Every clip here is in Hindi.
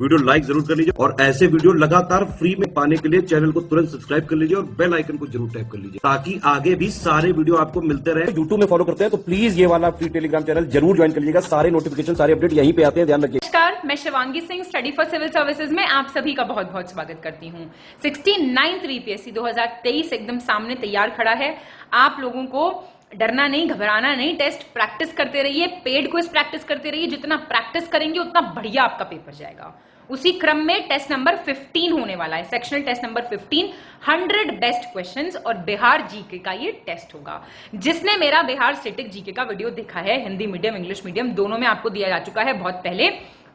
वीडियो लाइक जरूर कर लीजिए और ऐसे वीडियो लगातार फ्री में पाने के लिए चैनल को तुरंत सब्सक्राइब कर लीजिए और बेल आइकन को जरूर टैप कर लीजिए ताकि आगे भी सारे वीडियो आपको मिलते रहे। यूट्यूब में फॉलो करते हैं तो प्लीज ये वाला फ्री टेलीग्राम चैनल जरूर ज्वाइन कर लीजिएगा। सारे नोटिफिकेशन, सारे अपडेट यहीं पे आते हैं, ध्यान रखिए। नमस्कार, मैं Shivangi Singh study for civil services में आप सभी का बहुत बहुत स्वागत करती हूँ। 69th रीपीएससी 2023 एकदम सामने तैयार खड़ा है। आप लोगों को डरना नहीं, घबराना नहीं, टेस्ट प्रैक्टिस करते रहिए, पेड क्विज प्रैक्टिस करते रहिए। जितना प्रैक्टिस करेंगे उतना बढ़िया आपका पेपर जाएगा। उसी क्रम में टेस्ट नंबर 15 होने वाला है, sectional test number 15, 100 best questions और बिहार जीके का ये टेस्ट होगा। जिसने मेरा बिहार स्टेटिक जीके का वीडियो देखा है, हिंदी मीडियम इंग्लिश मीडियम दोनों में आपको दिया जा चुका है बहुत पहले,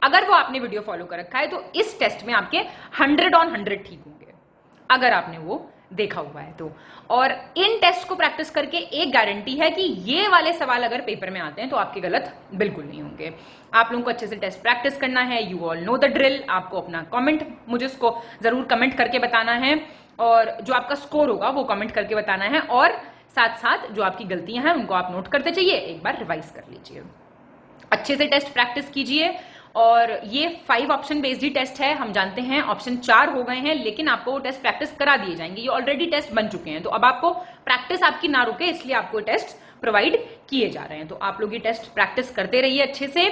अगर वो आपने वीडियो फॉलो कर रखा है तो इस टेस्ट में आपके 100 ऑन 100 ठीक होंगे, अगर आपने वो देखा हुआ है तो। और इन टेस्ट को प्रैक्टिस करके एक गारंटी है कि ये वाले सवाल अगर पेपर में आते हैं तो आपके गलत बिल्कुल नहीं होंगे। आप लोगों को अच्छे से टेस्ट प्रैक्टिस करना है। You all know the drill. आपको अपना कमेंट मुझे उसको जरूर कमेंट करके बताना है और जो आपका स्कोर होगा वो कमेंट करके बताना है और साथ साथ जो आपकी गलतियां हैं उनको आप नोट करते जाइए, एक बार रिवाइज कर लीजिए, अच्छे से टेस्ट प्रैक्टिस कीजिए। और ये 5 ऑप्शन बेस्ड ही टेस्ट है, हम जानते हैं ऑप्शन 4 हो गए हैं, लेकिन आपको वो टेस्ट प्रैक्टिस करा दिए जाएंगे। ये ऑलरेडी टेस्ट बन चुके हैं तो अब आपको प्रैक्टिस आपकी ना रुके, इसलिए आपको टेस्ट प्रोवाइड किए जा रहे हैं। तो आप लोग ये टेस्ट प्रैक्टिस करते रहिए अच्छे से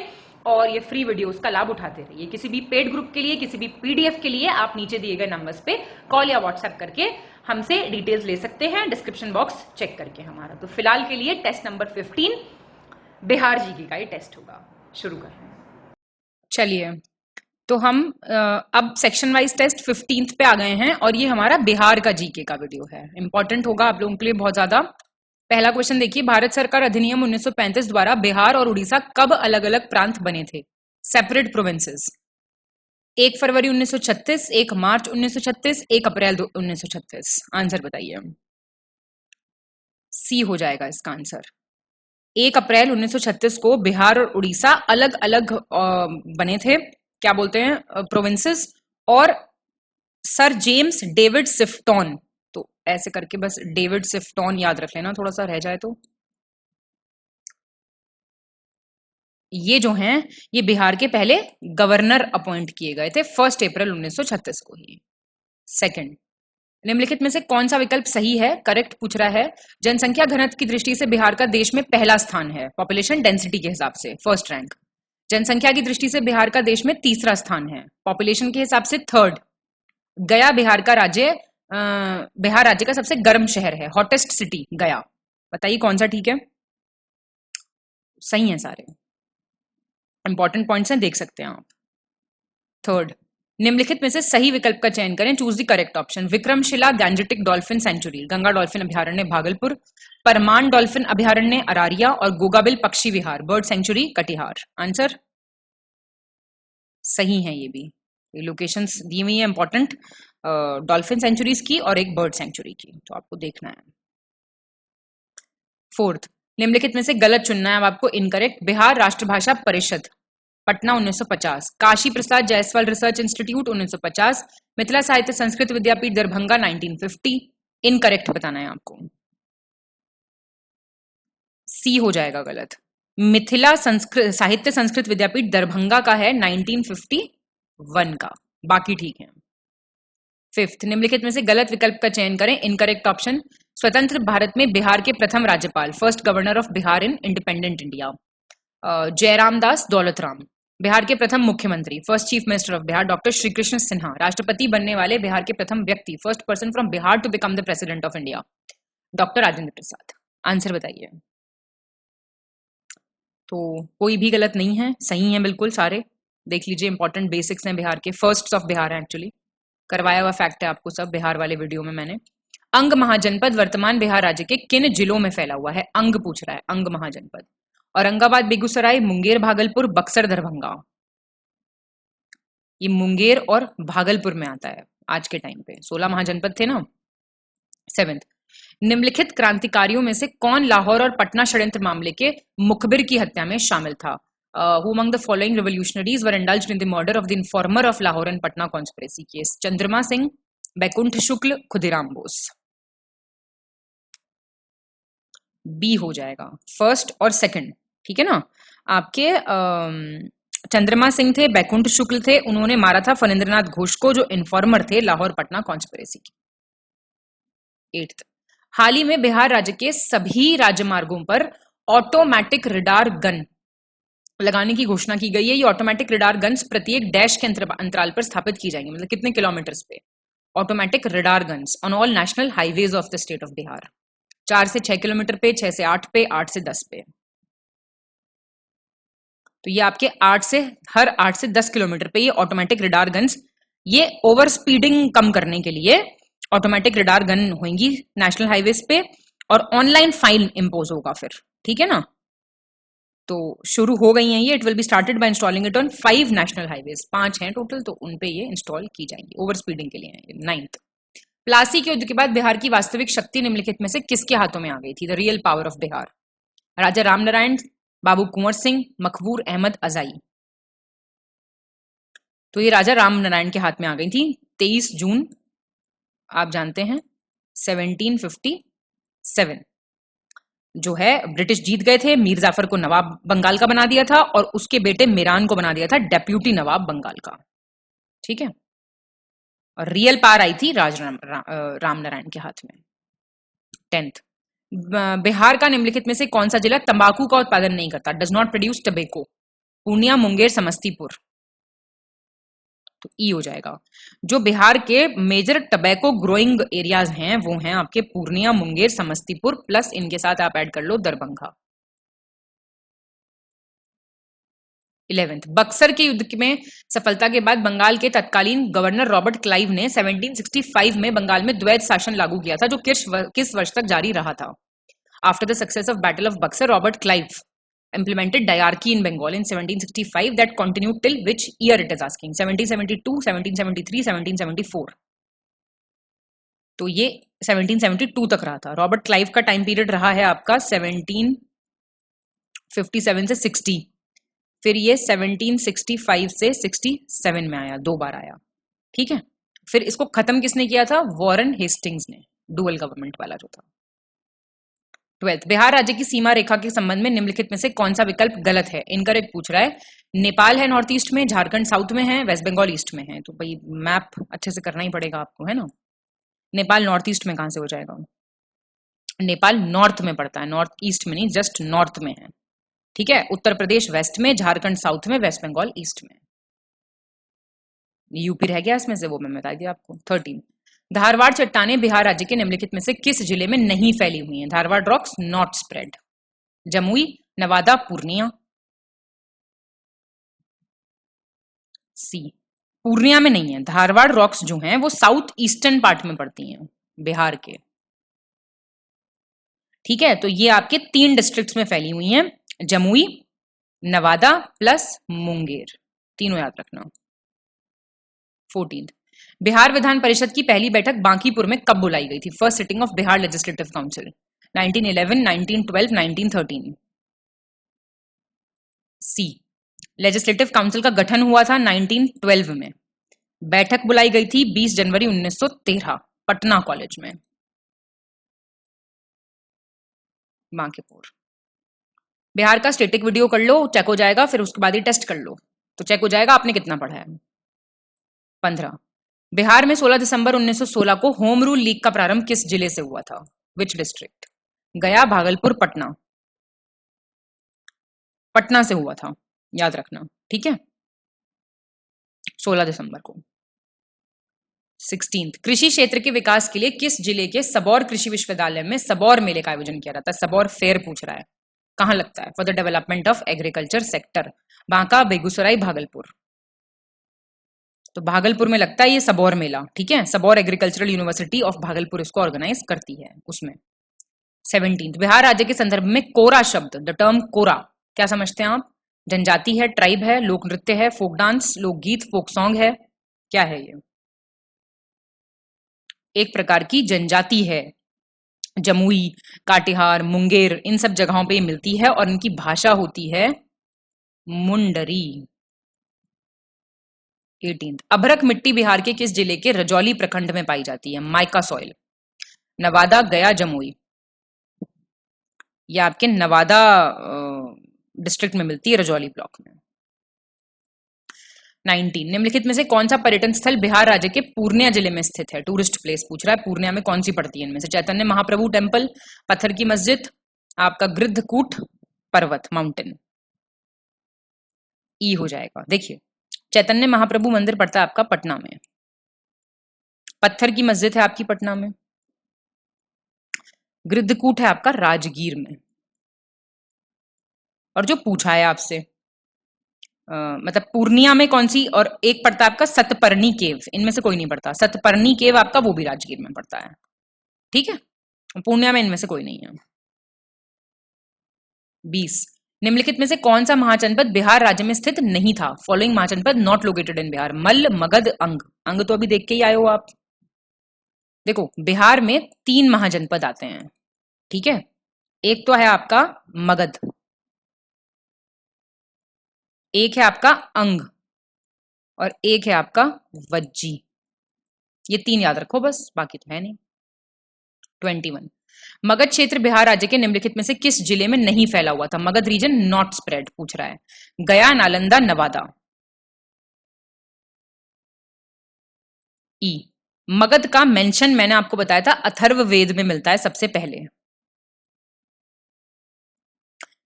और ये फ्री वीडियोस का लाभ उठाते रहिए। किसी भी पेड ग्रुप के लिए, किसी भी पीडीएफ के लिए आप नीचे दिए गए नंबर्स पे कॉल या व्हाट्सएप करके हमसे डिटेल्स ले सकते हैं, डिस्क्रिप्शन बॉक्स चेक करके हमारा। तो फिलहाल के लिए टेस्ट नंबर 15 बिहार जीके का ये टेस्ट होगा। शुरू कर रहे हैं। चलिए, तो हम अब सेक्शन वाइज टेस्ट 15th पे आ गए हैं और ये हमारा बिहार का जीके का वीडियो है। इंपॉर्टेंट होगा आप लोगों के लिए बहुत ज्यादा। पहला क्वेश्चन देखिए, भारत सरकार अधिनियम 1935 द्वारा बिहार और उड़ीसा कब अलग अलग प्रांत बने थे? Separate provinces. 1 फरवरी 1936, 1 मार्च 1936, 1 अप्रैल 1936। आंसर बताइए। सी हो जाएगा इसका आंसर। 1 अप्रैल 1936 को बिहार और उड़ीसा अलग अलग बने थे, क्या बोलते हैं, प्रोविंसेस। और सर जेम्स डेविड सिफ्टॉन, तो ऐसे करके बस डेविड सिफ्टॉन याद रख लेना, थोड़ा सा रह जाए तो। ये जो हैं ये बिहार के पहले गवर्नर अपॉइंट किए गए थे 1 अप्रैल 1936 को ही। सेकंड, निम्नलिखित में से कौन सा विकल्प सही है? करेक्ट पूछ रहा है। जनसंख्या घनत्व की दृष्टि से बिहार का देश में पहला स्थान है, पॉपुलेशन डेंसिटी के हिसाब से फर्स्ट रैंक। जनसंख्या की दृष्टि से बिहार का देश में तीसरा स्थान है, पॉपुलेशन के हिसाब से थर्ड। गया बिहार का राज्य, बिहार राज्य का सबसे गर्म शहर है, हॉटेस्ट सिटी गया। बताइए कौन सा ठीक है? सही है सारे, इंपॉर्टेंट पॉइंट्स हैं, देख सकते हैं आप। थर्ड, निम्नलिखित में से सही विकल्प का चयन करें, choose the correct option. Vikramshila Gangetic dolphin century, Ganga dolphin अभ्यारण्य भागलपुर, परमान डॉल्फिन अभ्यारण्य अरारिया और गोगाबिल पक्षी विहार बर्ड सेंचुरी कटिहार। आंसर सही है ये भी। ये लोकेशंस दी हुई है इंपॉर्टेंट, डॉल्फिन सेंचुरीज की और एक बर्ड सेंचुरी की, तो आपको देखना है। फोर्थ, निम्नलिखित में से गलत चुनना है अब आपको, इनकरेक्ट। बिहार राष्ट्रभाषा परिषद पटना 1950, काशी प्रसाद जायसवाल रिसर्च इंस्टीट्यूट 1950, मिथिला साहित्य संस्कृत विद्यापीठ दरभंगा 1950। इनकरेक्ट बताना है आपको, सी हो जाएगा गलत। मिथिला संस्कृत साहित्य संस्कृत विद्यापीठ दरभंगा का है 1951 का, बाकी ठीक है। फिफ्थ, निम्नलिखित में से गलत विकल्प का चयन करें, इनकरेक्ट ऑप्शन। स्वतंत्र भारत में बिहार के प्रथम राज्यपाल, first governor of Bihar in independent India, Jairam Das Daulatram. Bihar के प्रथम मुख्यमंत्री, first chief minister of Bihar, doctor Shri Krishna Sinha. राष्ट्रपति बनने वाले बिहार के प्रथम व्यक्ति, first person from Bihar to become the president of India, doctor Rajendra Prasad. Answer बताइए। तो कोई भी गलत नहीं है, सही है बिल्कुल सारे। देख लीजिए, इंपॉर्टेंट बेसिक्स हैं बिहार के, फर्स्ट ऑफ बिहार है एक्चुअली, करवाया हुआ फैक्ट है आपको सब बिहार वाले वीडियो में मैंने। अंग महाजनपद वर्तमान बिहार राज्य के किन जिलों में फैला हुआ है? अंग पूछ रहा है, अंग महाजनपद। औरंगाबाद, बेगूसराय, मुंगेर, भागलपुर, बक्सर, दरभंगा। ये मुंगेर और भागलपुर में आता है आज के टाइम पे, 16 महाजनपद थे ना। सेवेंथ, निम्नलिखित क्रांतिकारियों में से कौन लाहौर और पटना षड्यंत्र मामले के मुखबिर की हत्या में शामिल था? Who among the following revolutionaries were indulged in the murder of the informer of Lahore and Patna conspiracy case? चंद्रमा सिंह, बैकुंठ शुक्ल, खुदीराम बोस। बी हो जाएगा, फर्स्ट और सेकंड, ठीक है ना। आपके चंद्रमा सिंह थे, बैकुंठ शुक्ल थे, उन्होंने मारा था फणींद्रनाथ घोष को, जो इन्फॉर्मर थे लाहौर पटना कॉन्स्पिरेसी की। 8th, हाल ही में बिहार राज्य के सभी राजमार्गों पर ऑटोमेटिक रडार गन लगाने की घोषणा की गई है। ये ऑटोमेटिक रडार गन्स प्रत्येक डैश के अंतराल पर स्थापित की जाएंगी, मतलब कितने किलोमीटर्स पे। Automatic radar guns on all national highways of the state of Bihar, 4 से 6 किलोमीटर पे, 6 से 8 पे, 8 से 10 पे। तो ये आपके 8 से 10 किलोमीटर पे ये ऑटोमेटिक रडार गन्स, ये ओवर स्पीडिंग कम करने के लिए ऑटोमेटिक रडार गन होंगी नेशनल हाईवेज पे, और ऑनलाइन फाइन इंपोज होगा फिर, ठीक है ना। तो शुरू हो गई हैं ये, it will be started by installing it on 5 national highways, 5 हैं टोटल, तो उन पे ये इंस्टॉल की जाएंगी, ओवर स्पीडिंग के लिए। 9th, प्लासी के युद्ध के बाद बिहार की वास्तविक शक्ति निम्नलिखित में से किसके हाथों में आ गई थी? The real power of Bihar. Raja Ramnarayan, Babu Kunwar Singh, Makbur Ahmad Ajai. तो ये राजा रामनारायण के हाथ में आ गई थी 23 जून, आप जानते हैं 1757। जो है ब्रिटिश जीत गए थे, मीर जाफर को नवाब बंगाल का बना दिया था, और उसके बेटे मीरान को बना दिया था डेप्यूटी नवाब बंगाल का, ठीक है। और रियल पावर आई थी रामनारायण के हाथ में। 10th, बिहार का निम्नलिखित में से कौन सा जिला तंबाकू का उत्पादन नहीं करता? Does not produce tobacco? Purnia, Munger, Samastipur. तो ई हो जाएगा। जो बिहार के मेजर टबैको ग्रोइंग एरियाज हैं वो हैं आपके पूर्णिया, मुंगेर, समस्तीपुर, प्लस इनके साथ आप ऐड कर लो दरभंगा। 11th, बक्सर के युद्ध में सफलता के बाद बंगाल के तत्कालीन गवर्नर रॉबर्ट क्लाइव ने 1765 में बंगाल में द्वैध शासन लागू किया था, जो किस वर्ष तक जारी रहा था? After the success of battle of Buxar, Robert Clive implemented diarchy in Bengal in 1765 that continued till which year it is asking? 1772, 1773, 1774। तो ये 1772 तक रहा था। रॉबर्ट क्लाइव का टाइम पीरियड रहा है आपका 1757 से 60, फिर ये 1765 से 67 में आया, 2 बार आया, ठीक है। फिर इसको खत्म किसने किया था? वॉरेन हेस्टिंग्स ने, डुअल गवर्नमेंट वाला जो था। 12th, बिहार राज्य की सीमा रेखा के संबंध में निम्नलिखित में से कौन सा विकल्प गलत है? इनकरेक्ट पूछ रहा है। नेपाल है नॉर्थ ईस्ट में, झारखंड साउथ में है, वेस्ट बंगाल ईस्ट में है। तो भाई मैप अच्छे से करना ही पड़ेगा आपको, है ना। नेपाल नॉर्थ ईस्ट में कहां से हो जाएगा? नेपाल नॉर्थ में पड़ता है, नॉर्थ ईस्ट में नहीं, जस्ट नॉर्थ में है, ठीक है। उत्तर प्रदेश वेस्ट में, झारखंड साउथ में, वेस्ट बंगाल ईस्ट में। यूपी रह गया इसमें से, वो मैं बता दिया आपको। 13, धारवाड़ चट्टानें बिहार राज्य के निम्नलिखित में से किस जिले में नहीं फैली हुई हैं? Dharwad rocks not spread. Jamui, Nawada, Purnia. C, Purnia में नहीं है। धारवाड़ रॉक्स जो हैं वो साउथ ईस्टर्न पार्ट में पड़ती हैं बिहार के, ठीक है। तो ये आपके 3 डिस्ट्रिक्ट्स में फैली हुई हैं, जमुई, नवादा प्लस मुंगेर, तीनों याद रखना। 14, बिहार विधान परिषद की पहली बैठक बांकीपुर में कब बुलाई गई थी? First sitting of Bihar legislative council, 1911, 1912, 1913। C, legislative council का गठन हुआ था 1912 में। बैठक बुलाई गई थी 20 जनवरी 1913 पटना कॉलेज में, बांकीपुर। बिहार का स्टेटिक वीडियो कर लो, चेक हो जाएगा, फिर उसके बाद ही टेस्ट कर लो, तो चेक हो जाएगा आपने कितना पढ़ा है। 15, बिहार में 16 दिसंबर 1916 को होम रूल लीग का प्रारंभ किस जिले से हुआ था? Which district? गया, भागलपुर, पटना। पटना से हुआ था, याद रखना, ठीक है, 16 दिसंबर को। 16, कृषि क्षेत्र के विकास के लिए किस जिले के सबौर कृषि विश्वविद्यालय में सबौर मेले का आयोजन किया जाता है? सबौर फेयर पूछ रहा है, कहां लगता है? For the development of agriculture sector, Banka, Begusarai, Bhagalpur. तो भागलपुर में लगता है ये सबौर मेला, ठीक है। Sabour agricultural university of Bhagalpur इसको ऑर्गेनाइज करती है उसमें। 17, बिहार राज्य के संदर्भ में कोरा शब्द, द टर्म कोरा, क्या समझते हैं आप? जनजाति है, ट्राइब है, लोक नृत्य है, फोक डांस, लोकगीत, फोक सॉन्ग है, क्या है ये? एक प्रकार की जनजाति है। जमुई, काटिहार, मुंगेर, इन सब जगहों पे मिलती है और इनकी भाषा होती है मुंडरी। 18, अभरक मिट्टी बिहार के किस जिले के रजौली प्रखंड में पाई जाती है? माइका सॉइल, नवादा, गया, जमुई। ये आपके नवादा डिस्ट्रिक्ट में मिलती है, रजौली ब्लॉक में। 19 निम्नलिखित में से कौन सा पर्यटन स्थल बिहार राज्य के पूर्णिया जिले में स्थित है? टूरिस्ट प्लेस पूछ रहा है, पूर्णिया में कौन सी पड़ती है इनमें से? चैतन्य महाप्रभु टेम्पल, पत्थर की मस्जिद, आपका गृद्धकूट पर्वत माउंटेन। ई हो जाएगा। देखिए, चैतन्य महाप्रभु मंदिर पड़ता है आपका पटना में, पत्थर की मस्जिद है आपकी पटना में, गृद्धकूट है आपका राजगीर में। और जो पूछा है आपसे मतलब पूर्णिया में कौन सी, और एक पड़ता है आपका सतपर्णी केव, इनमें से कोई नहीं पड़ता। सतपर्णी केव आपका वो भी राजगीर में पड़ता है, ठीक है, पूर्णिया में इनमें से कोई नहीं है। 20 निम्नलिखित में से कौन सा महाजनपद बिहार राज्य में स्थित नहीं था? Following Mahajanapada not located in Bihar. Malla, Magadha, Anga. Anga तो अभी देख के ही आए हो आप। देखो, बिहार में 3 महाजनपद आते हैं, ठीक है। एक तो है आपका मगध, एक है आपका अंग, और एक है आपका वज्जी। ये 3 याद रखो बस, बाकी तो है नहीं। 21 मगध क्षेत्र बिहार राज्य के निम्नलिखित में से किस जिले में नहीं फैला हुआ था? मगध रीजन नॉट स्प्रेड पूछ रहा है। गया, नालंदा, नवादा। ई मगध का मेंशन मैंने आपको बताया था अथर्ववेद में मिलता है सबसे पहले,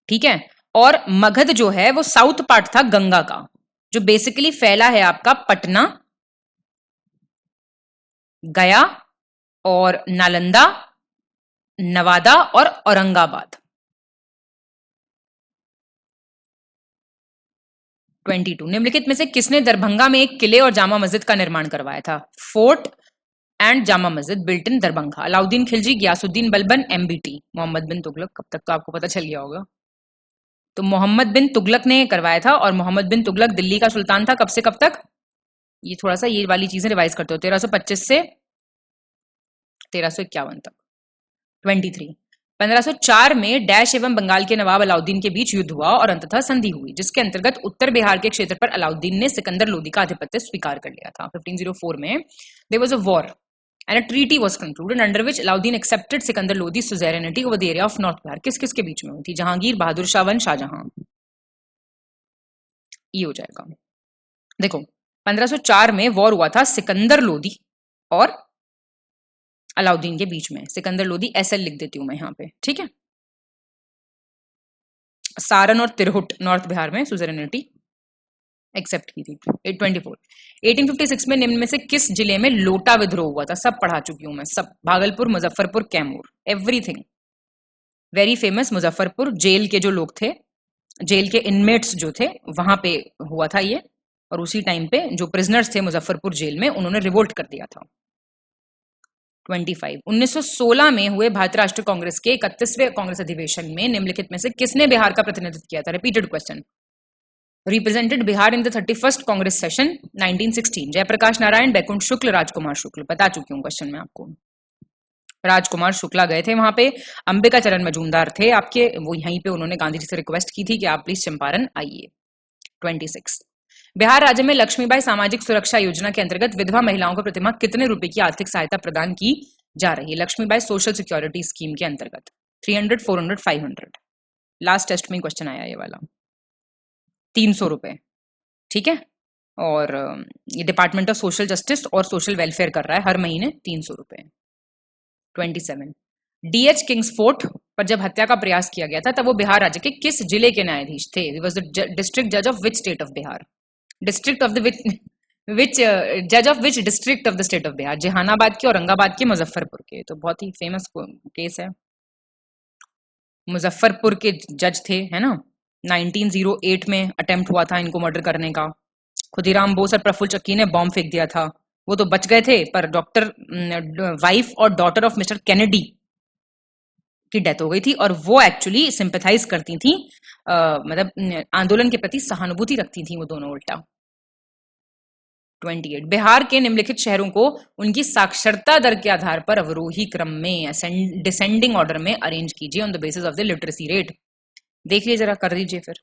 ठीक है। और मगध जो है वो साउथ पार्ट था गंगा का, जो बेसिकली फैला है आपका पटना, गया और नालंदा, नवादा और औरंगाबाद। 22 निम्नलिखित में से किसने दरभंगा में एक किले और जामा मस्जिद का निर्माण करवाया था? Fort and Jama Masjid built in Darbhanga. Alauddin Khilji, Ghiyasuddin Balban, एमबीटी। मोहम्मद बिन तुगलक। कब तक तो आपको पता चल गया होगा। तो मोहम्मद बिन तुगलक ने करवाया था, और मोहम्मद बिन तुगलक दिल्ली का सुल्तान था कब से कब तक? ये थोड़ा सा ये वाली चीजें रिवाइज करते हो, 1325 से 1351 तक। 23 1504 में डैश एवं बंगाल के नवाब अलाउद्दीन के बीच युद्ध हुआ और अंततः संधि हुई, जिसके अंतर्गत उत्तर बिहार के क्षेत्र पर अलाउद्दीन ने सिकंदर लोदी का आधिपत्य स्वीकार कर लिया था। 1504 में there was a war and a treaty was concluded under which Alauddin accepted Sikandar Lodi's suzerainty over the area of North Bihar। किस किस के बीच में हुई थी? जहांगीर, बहादुर शाह वन, शाहजहां। ये हो जाएगा। देखो, 1504 में वॉर हुआ था सिकंदर लोदी और अलाउद्दीन के बीच में। सिकंदर लोदी एसएल लिख देती हूं मैं यहाँ पे, ठीक है। सारण और तिरहुट नॉर्थ बिहार में सुजेरेनिटी एक्सेप्ट की थी। 824 1856 में निम्न में से किस जिले में लोटा विद्रोह हुआ था? सब पढ़ा चुकी हूं मैं, सब। Bhagalpur, Muzaffarpur, Kaimur, everything very famous. Muzaffarpur jail के जो लोग थे, जेल के इनमेट्स जो थे, वहां पे हुआ था ये, और उसी टाइम पे जो प्रिजनर्स थे मुजफ्फरपुर जेल में, उन्होंने रिवोल्ट कर दिया था। 25 1916 में हुए भारतीय राष्ट्रीय कांग्रेस के 31वें कांग्रेस अधिवेशन में निम्नलिखित में से किसने बिहार का प्रतिनिधित्व किया था? Repeated question. Represented Bihar in the 31st Congress session 1916? Jayaprakash Narayan, Baikunth Shukla, Rajkumar Shukla. बता चुकी हूँ क्वेश्चन में आपको। राजकुमार शुक्ला गए थे वहां पे। अंबिका चरण मजूमदार थे आपके, वो यहीं पे उन्होंने गांधी जी से रिक्वेस्ट की थी कि आप प्लीज चंपारण आइए। 26 बिहार राज्य में लक्ष्मीबाई सामाजिक सुरक्षा योजना के अंतर्गत विधवा महिलाओं को प्रतिमाह कितने रुपए की आर्थिक सहायता प्रदान की जा रही है? लक्ष्मीबाई सोशल सिक्योरिटी स्कीम के अंतर्गत 300, 400, 500। लास्ट टेस्ट में क्वेश्चन आया ये वाला। 300 रुपए, ठीक है। और ये डिपार्टमेंट ऑफ सोशल जस्टिस और सोशल वेलफेयर कर रहा है हर महीने 300 रुपए। 27 डीएच किंग्सफोर्ट पर जब हत्या का प्रयास किया गया था तब वो बिहार राज्य के किस जिले के न्यायाधीश थे? He was the district judge of which state of Bihar? District of the which judge of which district of the state of Bihar? Jehanabad के, औरंगाबाद के, मुजफ्फरपुर के। तो बहुत ही फेमस केस है। मुजफ्फरपुर के जज थे, है ना। 1908 में अटेम्प्ट हुआ था इनको मर्डर करने का। खुदीराम बोस और प्रफुल्ल चक्की ने बॉम्ब फेंक दिया था, वो तो बच गए थे, पर डॉक्टर वाइफ और डॉटर ऑफ मिस्टर केनेडी की डेथ हो गई थी, और वो एक्चुअली सिंपैथाइज करती थी, मतलब आंदोलन के प्रति सहानुभूति रखती थी वो दोनों उल्टा। 28 बिहार के निम्नलिखित शहरों को उनकी साक्षरता दर के आधार पर अवरोही क्रम में डिसेंडिंग ऑर्डर में अरेंज कीजिए on the basis of the literacy rate. देख लीजिए जरा, कर लीजिए फिर।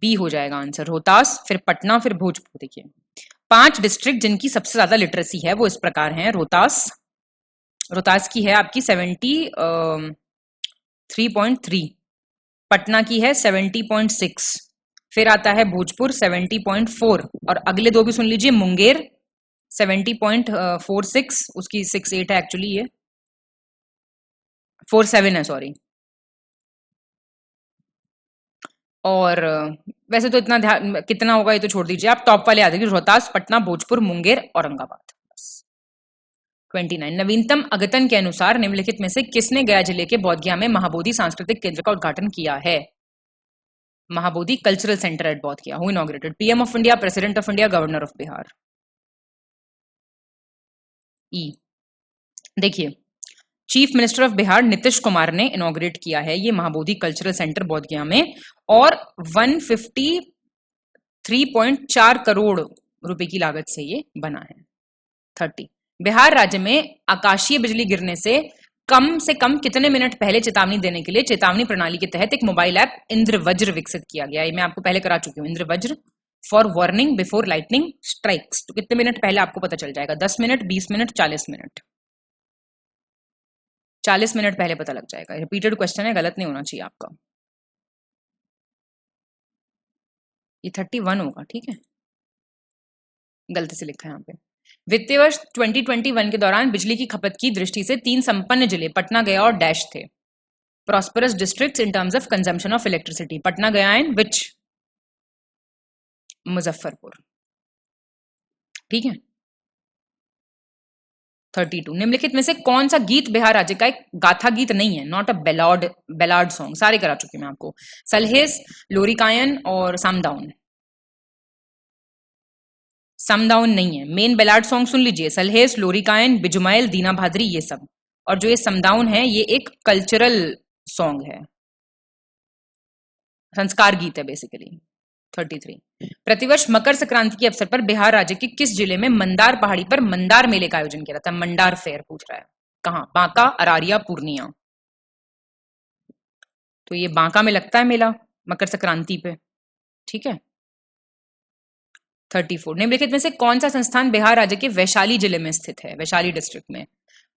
बी हो जाएगा आंसर, रोहतास, फिर पटना, फिर भोजपुर। देखिए 5 डिस्ट्रिक्ट जिनकी सबसे ज्यादा लिटरेसी है वो इस प्रकार हैं। रोहतास की है आपकी 73.3, पटना की है 70.6, फिर आता है भोजपुर 70.4 और अगले दो भी सुन लीजिए। मुंगेर 70.46, उसकी 68 है एक्चुअली, ये 47 है सॉरी। और वैसे तो इतना ध्यान कितना होगा ये तो छोड़ दीजिए, आप टॉप वाले आ जाइए। रोहतास, पटना, भोजपुर, मुंगेर, औरंगाबाद। 29 नवीनतम अद्यतन के अनुसार निम्नलिखित में से किसने गया जिले के बोधगया में महाबोधि सांस्कृतिक केंद्र का उद्घाटन किया है? Mahabodhi cultural centre at Bodhgaya. Who inaugurated? PM of India, president of India, governor of Bihar. ई देखिए, chief minister of Bihar Nitish Kumar ने इनॉग्रेट किया है ये महाबोधि कल्चरल सेंटर बोधगया में, और 153.4 करोड़ रुपए की लागत से ये बना है। 30 बिहार राज्य में आकाशीय बिजली गिरने से कम कितने मिनट पहले चेतावनी देने के लिए चेतावनी प्रणाली के तहत एक मोबाइल ऐप इंद्रवज्र विकसित किया गया है। मैं आपको पहले करा चुकी हूँ। Indravajra for warning before lightning strikes. तो कितने मिनट पहले आपको पता चल जाएगा? 10 मिनट, 20 मिनट, 40 मिनट। 40 मिनट पहले पता लग जाएगा। रिपीटेड क्वेश्चन है, गलत नहीं होना चाहिए आपका। ये 31 होगा, ठीक है, गलती से लिखा है यहाँ पे। वित्तीय वर्ष 2021 के दौरान बिजली की खपत की दृष्टि से 3 संपन्न जिले पटना, गया और डैश थे। Prosperous districts in terms of consumption of electricity. Patna, गया एंड विच? मुजफ्फरपुर, ठीक है। 32 निम्नलिखित में से कौन सा गीत बिहार राज्य का एक गाथा गीत नहीं है? Not a Ballard song. सारे करा चुके मैं आपको। सलहेस, लोरिकायन और समदाउन। समदाउन नहीं है। मेन बेलार्ड सॉन्ग सुन लीजिए, सलहेस, लोरिकायन, बिजुमाइल, दीना भादरी, ये सब। और जो ये समदाउन है ये एक कल्चरल सॉन्ग है, संस्कार गीत है बेसिकली। 33 प्रतिवर्ष मकर संक्रांति के अवसर पर बिहार राज्य के किस जिले में मंदार पहाड़ी पर मंदार मेले का आयोजन किया जाता है? मंडार फेयर पूछ रहा है। कहाँ? बांका, अरारिया, पूर्णिया। तो ये बांका में लगता है मेला मकर संक्रांति पे, ठीक है। 34 निम्नलिखित में से कौन सा संस्थान बिहार राज्य के वैशाली जिले में स्थित है? वैशाली डिस्ट्रिक्ट में।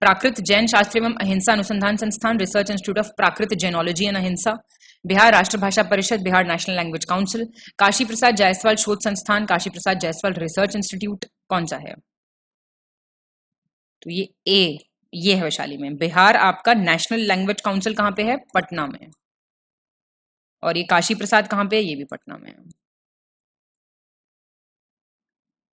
प्राकृत जैन शास्त्र एवं Ahimsa Anusandhan Sansthan, research institute of Prakrit jainology and Ahimsa, Bihar Rashtrabhasha Parishad, Bihar national language council, Kashi Prasad Jayaswal Shodh Sansthan, Kashi Prasad Jayaswal research institute. कौन सा है? तो ये ए, ये है वैशाली में। बिहार आपका नेशनल लैंग्वेज काउंसिल कहाँ पे है? पटना में। और ये काशी प्रसाद कहाँ पे है? ये भी पटना में है।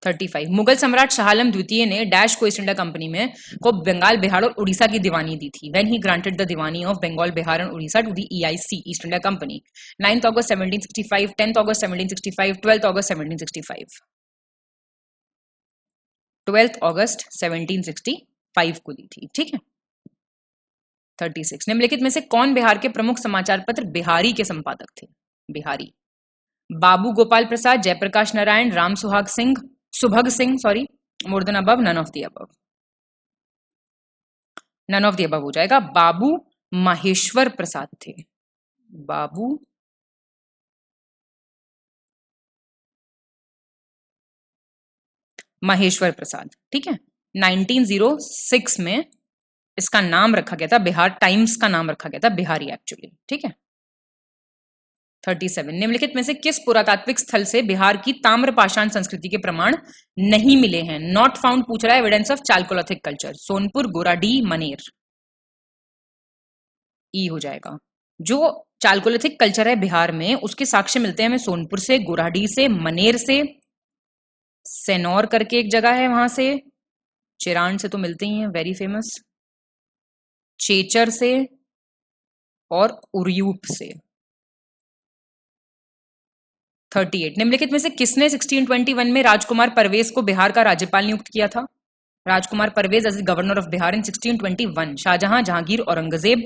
35 मुगल सम्राट शाह आलम द्वितीय ने डैश को ईस्ट इंडिया कंपनी में को बंगाल, बिहार और उड़ीसा की दीवानी दी थी। When he granted the Diwani of Bengal, Bihar and Orissa to the EIC East India company? 9 अगस्त 1765, 10 अगस्त 1765, 12 अगस्त 1765। 12 अगस्त 1765 को दी थी, ठीक है। 36 निम्नलिखित में से कौन बिहार के प्रमुख समाचार पत्र बिहारी के संपादक थे? Bihari. Babu Gopal Prasad, Jayaprakash Narayan, Ram Subhag Singh, sorry, more than above, none of the above. None of the above हो जाएगा। बाबू माहेश्वर प्रसाद थे। बाबू माहेश्वर प्रसाद, ठीक है। 1906 में इसका नाम रखा गया था, बिहार टाइम्स का नाम रखा गया था बिहारी एक्चुअली, ठीक है। 37 निम्नलिखित में से किस पुरातात्विक स्थल से बिहार की ताम्रपाषाण संस्कृति के प्रमाण नहीं मिले हैं? नॉट फाउंड पूछ रहा है। Evidence of chalcolithic culture. Sonpur, Goradih, Maner. ई हो जाएगा। जो चालकोलिथिक कल्चर है बिहार में उसके साक्ष्य मिलते हैं हमें सोनपुर से, गोराडीह से, मनेर से, सेनौर करके एक जगह है वहां से, चिरान से तो मिलते ही हैं, वेरी फेमस, चेचर से और उरयूप से। 38 निम्नलिखित में से किसने 1621 में राजकुमार परवेज को बिहार का राज्यपाल नियुक्त किया था? Rajkumar Parvez as governor of Bihar in 1621। Shahjahan, Jahangir, Aurangzeb?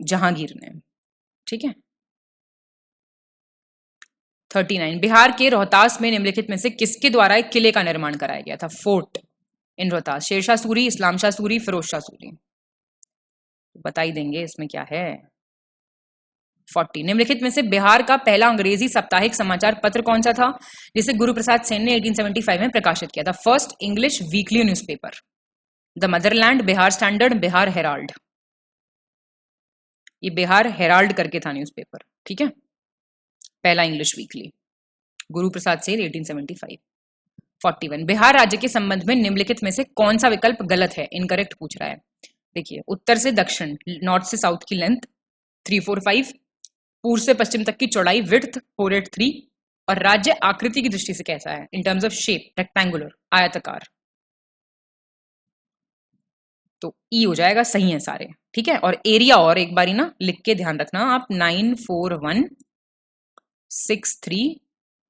Jahangir ने, ठीक है। 39 बिहार के रोहतास में निम्नलिखित में से किसके द्वारा एक किले का निर्माण कराया गया था? फोर्ट इन रोहतास। शेरशाह सूरी, इस्लाम शाह सूरी, फिरोज शाह सूरी? बता ही देंगे इसमें क्या है। 40 निम्नलिखित में से बिहार का पहला अंग्रेजी साप्ताहिक समाचार पत्र कौन सा था जिसे गुरु प्रसाद सेन ने 1875 में प्रकाशित किया था? First English weekly newspaper, the Motherland, Bihar standard, Bihar Herald? ये बिहार हेराल्ड करके था न्यूज़पेपर, ठीक है, पहला इंग्लिश वीकली, गुरु प्रसाद सेन 1875। 41 बिहार राज्य के संबंध में निम्नलिखित में से कौन सा विकल्प गलत है, इनकरेक्ट पूछ रहा है। देखिए, उत्तर से दक्षिण, नॉर्थ से साउथ की लेंथ 345, पूर्व से पश्चिम तक की चौड़ाई विड्थ 483, और राज्य आकृति की दृष्टि से कैसा है, in terms of shape, rectangular, आयताकार, तो ई हो जाएगा, सही है सारे, ठीक है। और एरिया और एक बारी ना लिख के ध्यान रखना आप, 94163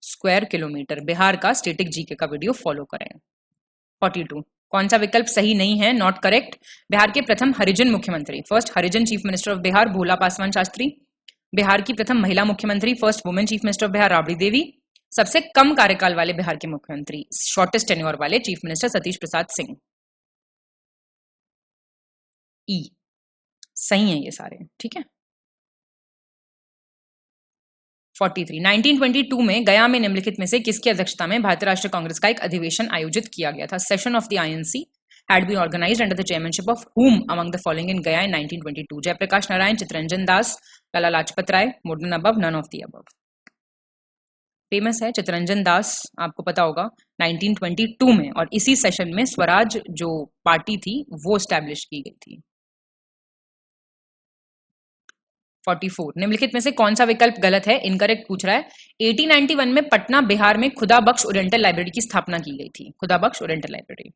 स्क्वायर किलोमीटर। बिहार का स्टेटिक जीके का वीडियो फॉलो करें। 42 कौन सा विकल्प सही नहीं है, नॉट करेक्ट। बिहार के प्रथम हरिजन मुख्यमंत्री, first Harijan chief minister of Bihar Bhola Paswan Shastri. Bihar की प्रथम महिला मुख्यमंत्री, first women chief minister of Bihar Rabri Devi. सबसे कम कार्यकाल वाले बिहार के मुख्यमंत्री, शॉर्टेस्ट टेन्योर वाले चीफ मिनिस्टर सतीश प्रसाद सिंह। ई सही है ये सारे, ठीक है। 43 1922 में गया में निम्नलिखित में से किसकी अध्यक्षता में भारतीय राष्ट्रीय कांग्रेस का एक अधिवेशन आयोजित किया गया था। Session of the INC had been organized under the chairmanship of whom among the following in Gaya in 1922? Jayaprakash Narayan, Chittaranjan Das, Lala Lajpat Rai, modern above, none of the above। Famous है चित्तरंजन दास, आपको पता होगा 1922 में, और इसी सेशन में स्वराज जो पार्टी थी वो स्टैब्लिश की गई थी। 44 निम्नलिखित में से कौन सा विकल्प गलत है, इनकरेक्ट पूछ रहा है। 1891 में पटना बिहार में खुदा बख्श ओरिएंटल लाइब्रेरी की स्थापना की गई थी, खुदा बख्श ओरिएंटल लाइब्रेरी।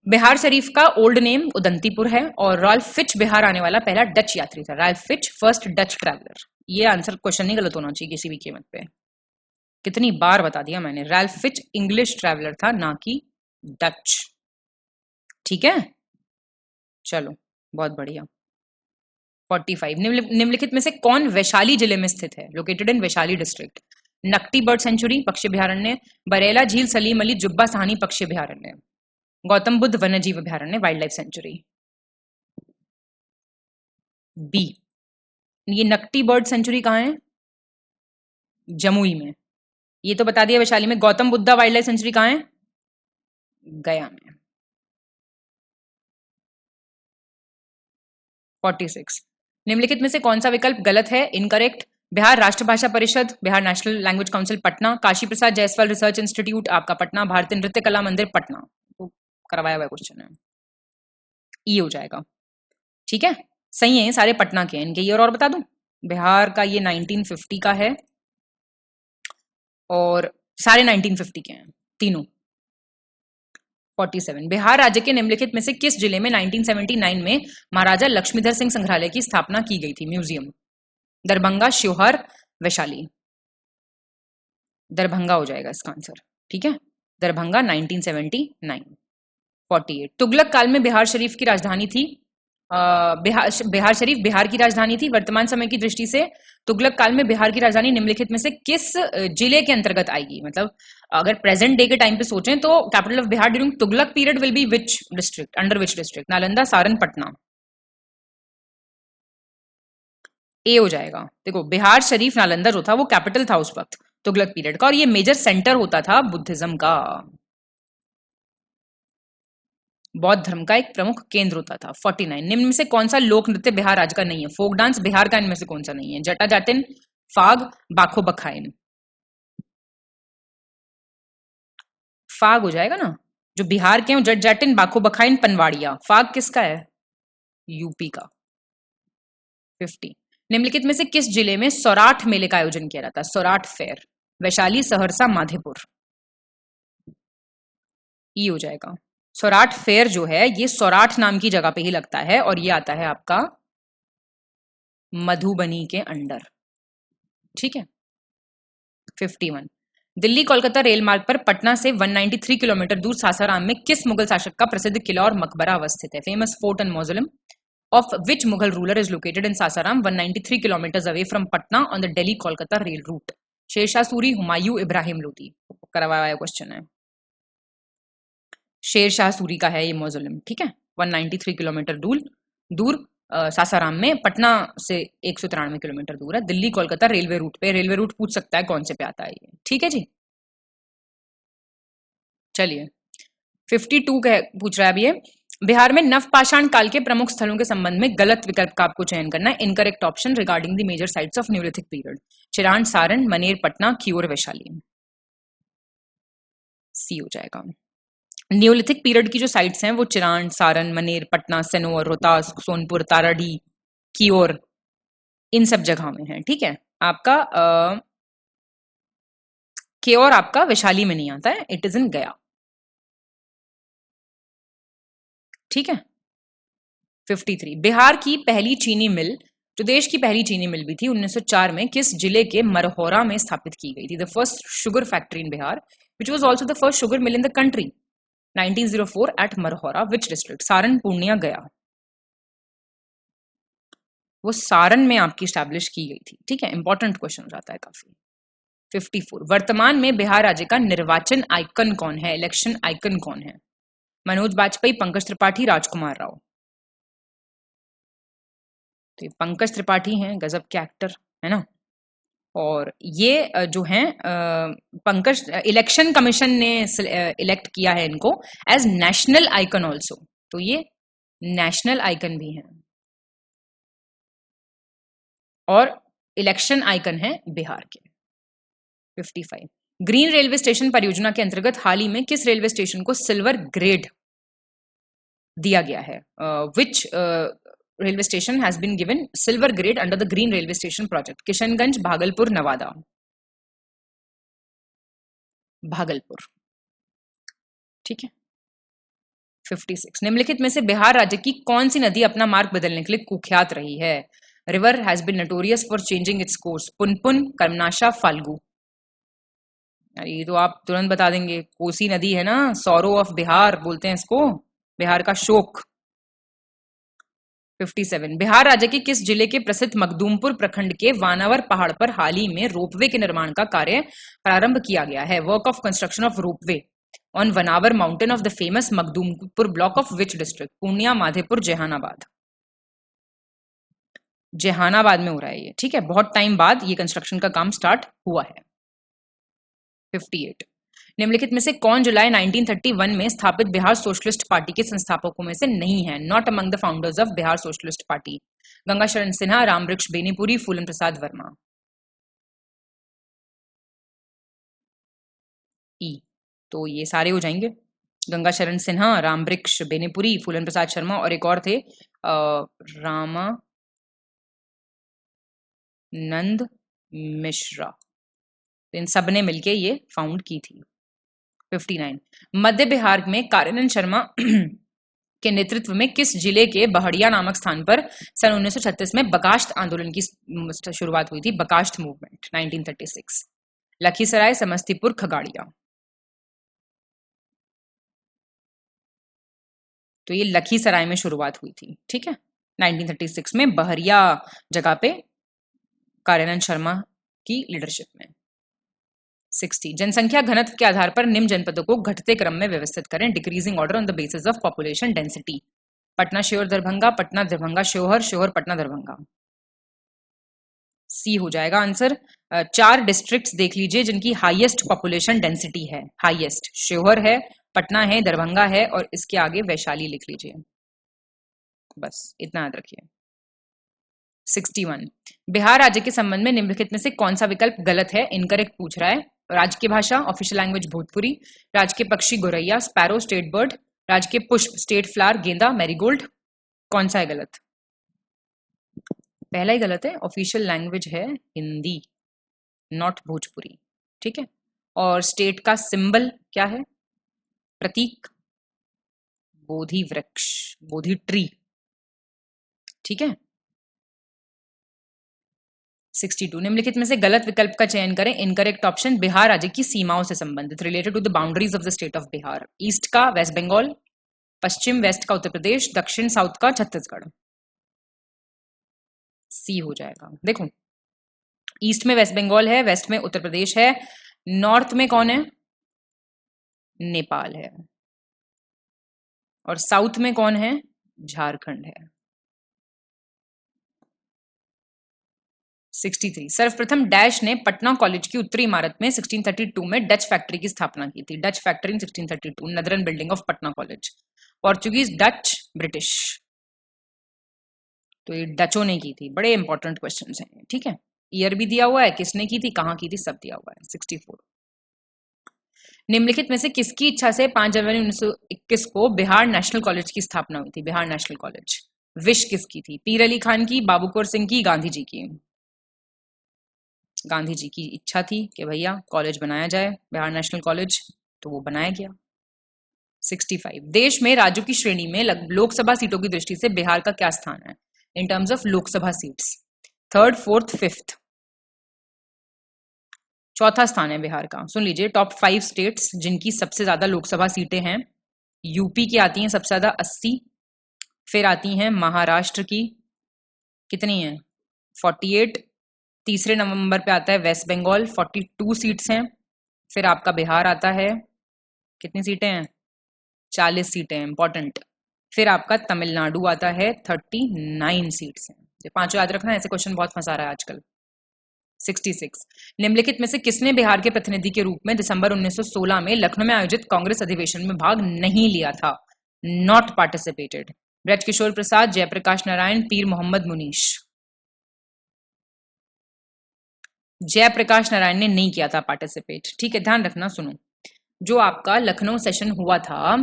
बिहार शरीफ का ओल्ड नेम उदंतीपुर है, और राल्फ फिच बिहार आने वाला पहला डच यात्री था। Ralph Fitch first Dutch traveller. ये आंसर क्वेश्चन नहीं गलत होना चाहिए किसी भी कीमत पे, कितनी बार बता दिया मैंने, राल्फ फिच इंग्लिश ट्रैवलर था, ना कि डच, ठीक है। चलो बहुत बढ़िया। 45 निम्नलिखित में से कौन वैशाली जिले में स्थित है, located in Vaishali district. Nakti bird sanctuary पक्षी अभ्यारण्य, बरेला झील सलीम अली जुब्बा सहानी पक्षी अभ्यारण्य, गौतम बुद्ध वन्यजीव अभ्यारण्य वाइल्ड लाइफ सेंचुरी। बी, ये नकटी बर्ड सेंचुरी कहाँ है, जमुई में। ये तो बता दिया वैशाली में। Gautam Buddha wild life sanctuary कहाँ है, गया में। 46 निम्नलिखित में से कौन सा विकल्प गलत है, incorrect. Bihar Rashtrabhasha Parishad, Bihar national language council Patna, Kashi Prasad Jayaswal research institute आपका पटना, भारतीय नृत्य कला मंदिर पटना, तो करवाया हुआ क्वेश्चन है, ई हो जाएगा, ठीक है। सही है, सारे पटना के हैं। इनके ईयर और बता दूं, बिहार का ये 1950 का है, और सारे 1950 के हैं तीनों। 47 बिहार राज्य के निम्नलिखित में से किस जिले में 1979 में महाराजा लक्ष्मीधर सिंह संग्रहालय की स्थापना की गई थी, म्यूजियम। दरभंगा, शिवहर, वैशाली। दरभंगा हो जाएगा इसका आंसर, ठीक है, दरभंगा 1979। 48 तुगलक काल में बिहार शरीफ की राजधानी थी, बिहार शरीफ बिहार की राजधानी थी। वर्तमान समय की दृष्टि से तुगलक काल में बिहार की राजधानी निम्नलिखित में से किस जिले के अंतर्गत आएगी, मतलब अगर प्रेजेंट डे के टाइम पे सोचें तो capital of Bihar during Tughlaq period will be which district, under which district. Nalanda, Saran, Patna. A हो जाएगा। देखो, बिहार शरीफ नालंदा जो था वो कैपिटल था उस वक्त तुगलक पीरियड का, और ये मेजर सेंटर होता था बुद्धिज्म का, बौद्ध धर्म का एक प्रमुख केंद्र होता था। 49 निम्न में से कौन सा लोक नृत्य बिहार राज्य का नहीं है, फोक डांस बिहार का इनमें से कौन सा नहीं है। जटा जाटिन, फाग, बाखो बखाइन। फाग हो जाएगा ना, जो बिहार के हैं जट जाटिन, बाखो बखाइन, पनवाड़िया। फाग किसका है, यूपी का। 50 निम्नलिखित में से किस जिले में सौराठ मेले का आयोजन किया जाता है, सौराठ फेयर। वैशाली, सहरसा, माधेपुर। ई हो जाएगा। सौराठ फेयर जो है ये सौराठ नाम की जगह पे ही लगता है, और ये आता है आपका मधुबनी के अंडर, ठीक है। 51 दिल्ली कोलकाता रेल मार्ग पर पटना से 193 किलोमीटर दूर सासाराम में किस मुगल शासक का प्रसिद्ध किला और मकबरा अवस्थित है। Famous fort and mausoleum of which Mughal ruler is located in Sasaram 193 kilometre away from Patna on the Delhi Kolkata rail route. Shershah Suri, Humayun, Ibrahim Lodi. करवाया क्वेश्चन है, शेरशाह सूरी का है ये मौजूलम, ठीक है। 193 किलोमीटर दूर सासाराम में, पटना से 193 किलोमीटर दूर है, दिल्ली कोलकाता रेलवे रूट पे। रेलवे रूट पूछ सकता है कौन से पे आता है ये, ठीक है जी। चलिए 52 पूछ रहा है अब ये, बिहार में नवपाषाण काल के प्रमुख स्थलों के संबंध में गलत विकल्प का आपको चयन करना है। Incorrect option regarding the major sites of neolithic period, Chirand, Saran, Maner, Patna, Kiyor, Vaishali. सी हो जाएगा। न्यूलिथिक पीरियड की जो साइट्स हैं वो चिरान, सारण, मनेर, पटना, सनोर, रोहतास, सोनपुर, ताराडी, कियोर, इन सब जगह में है। ठीक है, आपका कियोर आपका वैशाली में नहीं आता है, इट इज इन गया। ठीक है। 53 बिहार की पहली चीनी मिल, जो देश की पहली चीनी मिल भी थी 1904 में, किस जिले के मरहोरा में स्थापित की गई थी? The first sugar factory in Bihar which was also the first sugar mill in the country, 1904 at Marhaura, which district? Saran, Purnia, Gaya. वो सारण में आपकी स्टैब्लिश की गई थी। ठीक है, इंपॉर्टेंट क्वेश्चन हो जाता है काफी। 54 वर्तमान में बिहार राज्य का निर्वाचन आइकन कौन है? इलेक्शन आइकन कौन है? मनोज बाजपेयी, पंकज त्रिपाठी, राजकुमार राव। तो ये पंकज त्रिपाठी हैं, गजब के एक्टर है ना। और ये जो हैं पंकज, इलेक्शन कमीशन ने इलेक्ट किया है इनको एज नेशनल आइकन ऑल्सो, तो ये नेशनल आइकन भी हैं और इलेक्शन आइकन है बिहार के। 55 ग्रीन रेलवे स्टेशन परियोजना के अंतर्गत हाल ही में किस रेलवे स्टेशन को सिल्वर ग्रेड दिया गया है? Which railway station has been given silver grade under the green railway station project? Kishanganj, Bhagalpur, Nawada. Bhagalpur. ठीक है। 56 निम्नलिखित में से बिहार राज्य की कौन सी नदी अपना मार्ग बदलने के लिए कुख्यात रही है? River has been notorious for changing its course, Punpun, Karmanasha, Falgu. ये तो आप तुरंत बता देंगे, कोसी नदी है ना, सौरो ऑफ बिहार बोलते हैं इसको, बिहार का शोक। 57 बिहार राज्य के किस जिले के प्रसिद्ध मखदूमपुर प्रखंड के वानावर पहाड़ पर हाल ही में रोपवे के निर्माण का कार्य प्रारंभ किया गया है? Work of construction of ropeway on Banawar mountain of the famous Makhdumpur block of which district? Purnia, Madhepur, Jehanabad. Jehanabad में हो रहा है ये। ठीक है, बहुत टाइम बाद ये कंस्ट्रक्शन का काम स्टार्ट हुआ है। 58 निम्नलिखित में से कौन जुलाई 1931 में स्थापित बिहार सोशलिस्ट पार्टी के संस्थापकों में से नहीं है? Not among the founders of Bihar socialist party. Ganga शरण सिन्हा, रामवृक्ष बेनीपुरी, फूलन प्रसाद वर्मा। ई, तो ये सारे हो जाएंगे। गंगा शरण सिन्हा, रामवृक्ष बेनीपुरी, फूलन प्रसाद शर्मा और एक और थे रामानंद मिश्रा। तो इन सब ने मिलके ये फाउंड की थी। 59 मध्य बिहार में कार्यानंद शर्मा के नेतृत्व में किस जिले के बहड़िया नामक स्थान पर सन 1936 में बकाश्त आंदोलन की शुरुआत हुई थी? बकाश्त मूवमेंट 1936। लखीसराय, समस्तीपुर, खगड़िया। तो ये लखीसराय में शुरुआत हुई थी। ठीक है, 1936 में बहरिया जगह पे कार्यानंद शर्मा की लीडरशिप में। 60 जनसंख्या घनत्व के आधार पर निम्न जनपदों को घटते क्रम में व्यवस्थित करें, decreasing order on the basis of population density? Patna, Sheohar, Darbhanga, Patna, Darbhanga, Sheohar, Sheohar, Patna, Darbhanga. C हो जाएगा आंसर। 4 डिस्ट्रिक्ट्स देख लीजिए जिनकी हाईएस्ट पॉपुलेशन डेंसिटी है। हाईएस्ट श्योहर है, पटना है, दरभंगा है और इसके आगे वैशाली लिख लीजिए। बस इतना याद रखिए। 61 बिहार राज्य के संबंध में निम्नलिखित में से कौन सा विकल्प गलत है? इनकरेक्ट पूछ रहा है। राज्य की भाषा, ऑफिशियल लैंग्वेज भोजपुरी, राज्य के पक्षी गोरैया, स्पैरो, स्टेट बर्ड, राज्य के पुष्प, स्टेट फ्लावर, गेंदा, मैरीगोल्ड। कौन सा है गलत? पहला ही गलत है। ऑफिशियल लैंग्वेज है हिंदी, नॉट भोजपुरी। ठीक है, और स्टेट का सिंबल क्या है? प्रतीक, बोधि वृक्ष, बोधि ट्री। ठीक है। 62 निम्नलिखित में से गलत विकल्प का चयन करें। इनकरेक्ट ऑप्शन बिहार राज्य की सीमाओं से संबंधित, related to the boundaries of the state of Bihar. East का वेस्ट बंगाल, पश्चिम वेस्ट का उत्तर प्रदेश, दक्षिण साउथ का छत्तीसगढ़। सी हो जाएगा। देखो, ईस्ट में वेस्ट बंगाल है, वेस्ट में उत्तर प्रदेश है, नॉर्थ में कौन है? नेपाल है, और साउथ में कौन है? झारखंड है। 63 सर्वप्रथम डैश ने पटना कॉलेज की उत्तरी इमारत में 1632 में डच फैक्ट्री की स्थापना की थी? Dutch factory in 1632, नदरन building of Patna college. Portuguese, Dutch, British. तो ये डचों ने की थी। बड़े इंपॉर्टेंट क्वेश्चन हैं, ठीक है। ईयर भी दिया हुआ है, किसने की थी, कहाँ की थी, सब दिया हुआ है। 64, निम्नलिखित में से किसकी इच्छा से 5 जनवरी 1921 को बिहार नेशनल कॉलेज की स्थापना हुई थी? बिहार नेशनल कॉलेज विश किसकी थी? पीर अली खान की, बाबू कौर सिंह की, गांधी जी की? गांधी जी की इच्छा थी कि भैया कॉलेज बनाया जाए, बिहार नेशनल कॉलेज, तो वो बनाया गया। 65, देश में राज्यों की श्रेणी में लोकसभा सीटों की दृष्टि से बिहार का क्या स्थान है in terms of Lok Sabha seats? 3rd, 4th, 5th? चौथा स्थान है बिहार का। सुन लीजिए, टॉप 5 स्टेट्स जिनकी सबसे ज्यादा लोकसभा सीटें हैं। यूपी की आती हैं सबसे ज्यादा 80, फिर आती हैं महाराष्ट्र की, कितनी है, 48। तीसरे नंबर पे आता है वेस्ट बंगाल, 42 सीट्स हैं। फिर आपका बिहार आता है, कितनी सीटें हैं, 40 सीटें हैं, इंपॉर्टेंट। फिर आपका तमिलनाडु आता है, 39 सीट्स हैं। ये पांचों याद रखना, ऐसे क्वेश्चन बहुत फंसा रहा है आजकल। 66, निम्नलिखित में से किसने बिहार के प्रतिनिधि के रूप में दिसंबर 1916 में लखनऊ में आयोजित कांग्रेस अधिवेशन में भाग नहीं लिया था? Not participated. ब्रजकिशोर प्रसाद, जयप्रकाश नारायण, पीर मोहम्मद मुनीश? जयप्रकाश नारायण ने नहीं किया था पार्टिसिपेट, ठीक है, ध्यान रखना। सुनो, जो आपका लखनऊ सेशन हुआ था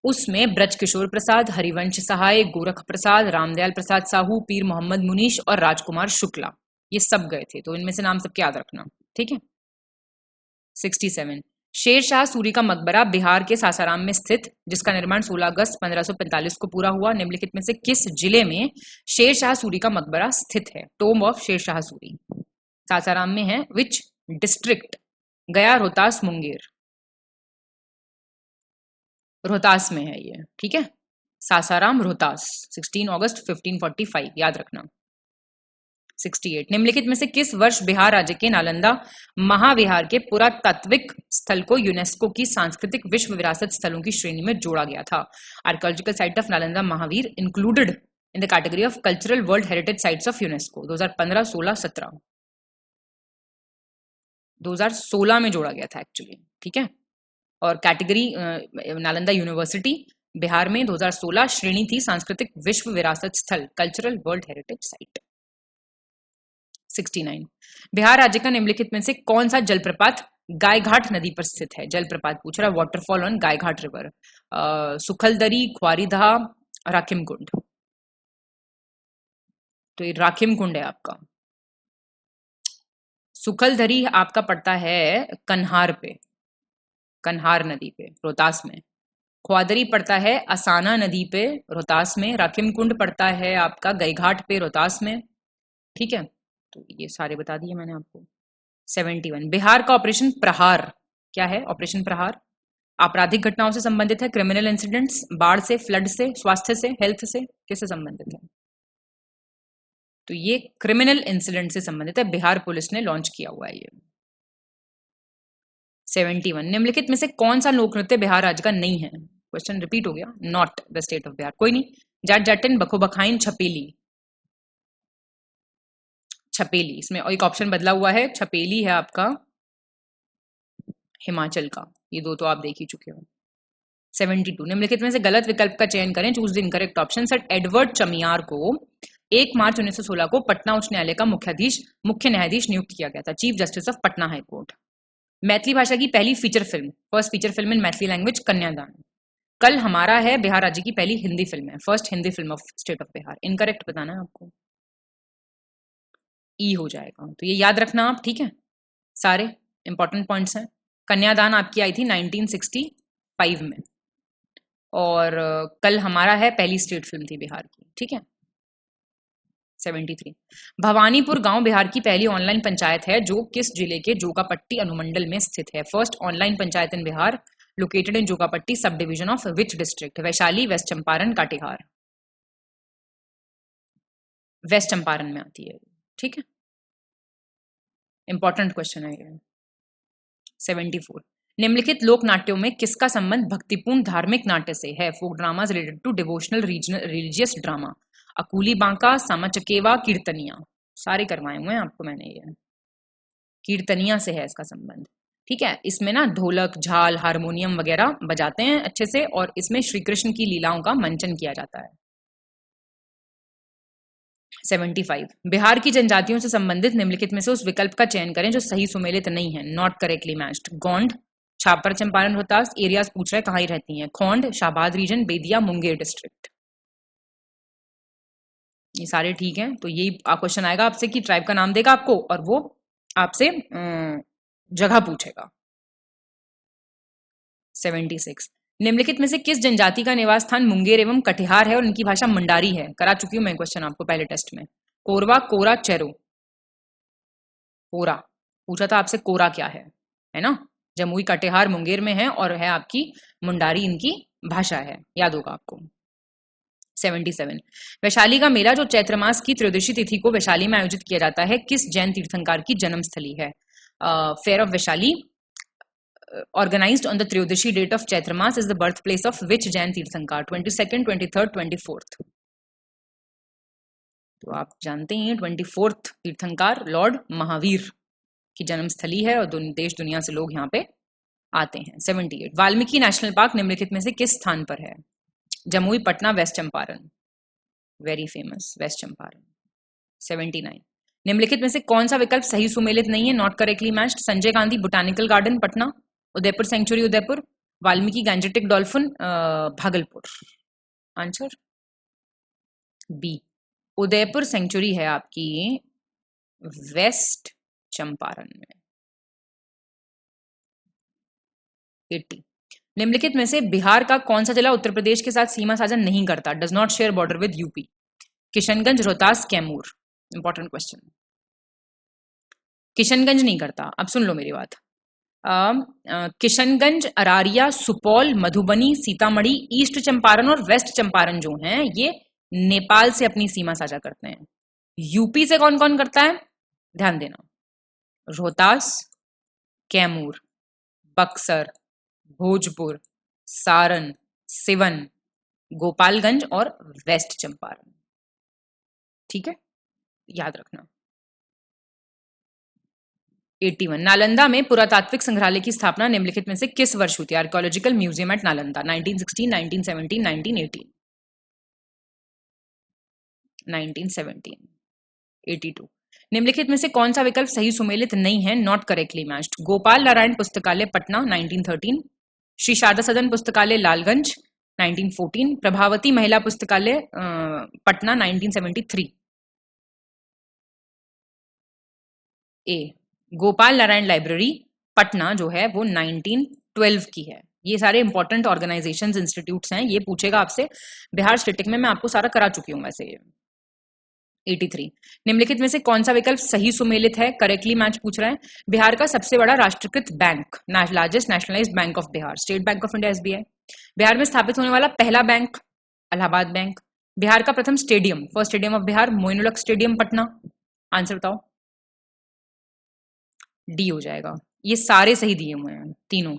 उसमें ब्रजकिशोर प्रसाद, हरिवंश सहाय, गोरख प्रसाद, रामदयाल प्रसाद साहू, पीर मोहम्मद मुनीश और राजकुमार शुक्ला, ये सब गए थे। तो इनमें से नाम सबके याद रखना, ठीक है। 67, शेर शाह सूरी का मकबरा बिहार के सासाराम में स्थित, जिसका निर्माण 16 अगस्त 1545 को पूरा हुआ, निम्नलिखित में से किस जिले में शेर शाह सूरी का मकबरा स्थित है? टोम ऑफ शेर शाह सूरी सासाराम में है। Which district? गया, रोहतास, मुंगेर? रोहतास में है ये, ठीक है। सासाराम, रोहतास, 16 अगस्त 1545, याद रखना। 68, निम्नलिखित में से किस वर्ष बिहार राज्य के नालंदा महाविहार के पुरातात्विक स्थल को यूनेस्को की सांस्कृतिक विश्व विरासत स्थलों की श्रेणी में जोड़ा गया था? Archaeological site of Nalanda Mahavir included in the category of cultural world heritage sites of UNESCO. 2015, 16, 17? 2016 में जोड़ा गया था एक्चुअली, ठीक है। और कैटेगरी नालंदा यूनिवर्सिटी बिहार में 2016 श्रेणी थी सांस्कृतिक विश्व विरासत स्थल, cultural world heritage site. 69, Bihar राज्य का निम्नलिखित में से कौन सा जलप्रपात गायघाट नदी पर स्थित है? जलप्रपात पूछ रहा है, वाटरफॉल ऑन गायघाट रिवर। सुखलदरी, ख्वारिधा, राखिम कुंड? तो ये राखिम कुंड है आपका। सुखलदरी आपका पड़ता है कन्हार पे, कन्हार नदी पे, रोहतास में। ख्वादरी पड़ता है असाना नदी पे, रोहतास में। राखिम कुंड पड़ता है आपका गायघाट पे, रोहतास में, ठीक है। तो ये सारे बता दिए मैंने आपको। 71, बिहार का ऑपरेशन प्रहार क्या है? ऑपरेशन प्रहार आपराधिक घटनाओं से संबंधित है, क्रिमिनल इंसिडेंट्स, बाढ़ से, फ्लड से, स्वास्थ्य से, हेल्थ से, किससे संबंधित है? तो ये क्रिमिनल इंसिडेंट से संबंधित है, बिहार पुलिस ने लॉन्च किया हुआ है ये। 71, निम्नलिखित में से कौन सा लोक नृत्य बिहार राज्य का नहीं है? क्वेश्चन रिपीट हो गया, not the state of Bihar. कोई नहीं, जाट जाटिन, बखो बखाइन, छपेली? छपेली, इसमें एक ऑप्शन बदला हुआ है, छपेली है आपका हिमाचल का। ये दो तो आप देख ही चुके हो। 72, निम्नलिखित में से गलत विकल्प का चयन करें, choose the incorrect option. Sir Edward Chamier को 1 मार्च 1916 को पटना उच्च न्यायालय का मुख्य न्यायाधीश नियुक्त किया गया था, chief justice of Patna high court. Maithili भाषा की पहली feature film, first feature film in Maithili language, कन्यादान। कल हमारा है बिहार राज्य की पहली हिंदी फिल्म है, first Hindi film of state of Bihar. Incorrect बताना है आपको, ई हो जाएगा। तो ये याद रखना आप, ठीक है, सारे इंपॉर्टेंट पॉइंट्स हैं। कन्यादान आपकी आई थी 1965 में, और कल हमारा है पहली स्टेट फिल्म थी बिहार की, ठीक है। 73, भवानीपुर गांव बिहार की पहली ऑनलाइन पंचायत है जो किस जिले के जोकापट्टी अनुमंडल में स्थित है? First online panchayat in Bihar located in Jokapatti sub division of which district? Vaishali, west Champaran, Katihar? West Champaran में आती है, ठीक है। इंपॉर्टेंट क्वेश्चन है ये। 74, निम्नलिखित लोक नाट्यों में किसका संबंध भक्तिपूर्ण धार्मिक नाट्य से है? Folk dramas related to devotional religious drama. Akuli Banka, Sama Chakeva, कीर्तनिया? सारे करवाए हुए हैं आपको मैंने, ये कीर्तनिया से है इसका संबंध, ठीक है, इसमें ना ढोलक, झाल, हारमोनियम वगैरह बजाते हैं अच्छे से, और इसमें श्री कृष्ण की लीलाओं का मंचन किया जाता है। 75, बिहार की जनजातियों से संबंधित निम्नलिखित में से उस विकल्प का चयन करें जो सही सुमेलित नहीं है, not correctly matched. Gond, Chhapar, Champaran, Rohtas. Areas पूछ रहे हैं कहाँ ही रहती हैं। खोंड, शाहबाद रीजन, बेदिया, मुंगेर डिस्ट्रिक्ट। ये सारे ठीक हैं, तो यही क्वेश्चन आएगा आपसे कि ट्राइब का नाम देगा आपको और वो आपसे जगह पूछेगा। 76, निम्नलिखित में से किस जनजाति का निवास स्थान मुंगेर एवं कटिहार है और इनकी भाषा मंडारी है? करा चुकी हूं मैं क्वेश्चन आपको पहले टेस्ट में। कोरवा, कोरा, चेरो। कोरा पूछा था आपसे, कोरा क्या है ना? जमुई, कटिहार मुंगेर में है और है आपकी मुंडारी, इनकी भाषा है, याद होगा आपको। 77, वैशाली का मेला जो चैत्र मास की त्रयोदशी तिथि को वैशाली में आयोजित किया जाता है किस जैन तीर्थंकर की जन्मस्थली है? Fair of Vaishali organized on the Triyodashi date of Chaitra Mas is the birthplace of which Jain Tirthankar? 22nd, 23rd, 24th. तो आप जानते हैं 24th तीर्थंकार लॉर्ड महावीर की जन्मस्थली है और देश दुनिया से लोग यहाँ पे आते हैं। 78, वाल्मीकि नेशनल पार्क निम्नलिखित में से किस स्थान पर है? Jamui, Patna, west Champaran. Very famous west Champaran. 79, निम्नलिखित में से कौन सा विकल्प सही सुमेलित नहीं है, not correctly matched? Sanjay Gandhi botanical garden Patna, Udaipur sanctuary Udaipur, Valmiki gangetic dolphin Bhagalpur. Answer B, Udaipur sanctuary है आपकी वेस्ट चंपारण में। 80, निम्नलिखित में से बिहार का कौन सा जिला उत्तर प्रदेश के साथ सीमा साझा नहीं करता, does not share border with UP? Kishanganj, Rohtas, Kaimur. Important question. Kishanganj नहीं करता। अब सुन लो मेरी बात। किशनगंज, अरारिया, सुपौल, मधुबनी, सीतामढ़ी, ईस्ट चंपारण और वेस्ट चंपारण जो हैं ये नेपाल से अपनी सीमा साझा करते हैं। यूपी से कौन कौन करता है ध्यान देना, रोहतास, कैमूर, बक्सर, भोजपुर, सारण, सिवन, गोपालगंज और वेस्ट चंपारण। ठीक है, याद रखना। 81, नालंदा में पुरातात्विक संग्रहालय की स्थापना निम्नलिखित में से किस वर्ष हुई थी? Archaeological museum eight Nalanda. 1916, 1917, 1918। 1917। 82, निम्नलिखित में से कौन सा विकल्प सही सुमेलित नहीं है, not correctly matched? Gopal Narayan पुस्तकालय पटना 1913, श्री शारदा सदन पुस्तकालय लालगंज 1914, प्रभावती महिला पुस्तकालय पटना 1973। ए, गोपाल नारायण लाइब्रेरी पटना जो है वो 1912 की है। ये सारे इंपॉर्टेंट ऑर्गेनाइजेशंस इंस्टीट्यूट्स हैं, ये पूछेगा आपसे बिहार स्टेटिक में, मैं आपको सारा करा चुकी हूँ वैसे। 83, निम्नलिखित में से कौन सा विकल्प सही सुमेलित है, करेक्टली मैच पूछ रहा है? बिहार का सबसे बड़ा राष्ट्रीयकृत bank, largest nationalised bank of Bihar, state bank of India SBI. Bihar में स्थापित होने वाला पहला बैंक, इलाहाबाद बैंक। बिहार का प्रथम stadium, first stadium of Bihar, Moin-ul-Haq stadium Patna. Answer बताओ। डी हो जाएगा। ये सारे सही दिए हुए हैं तीनों।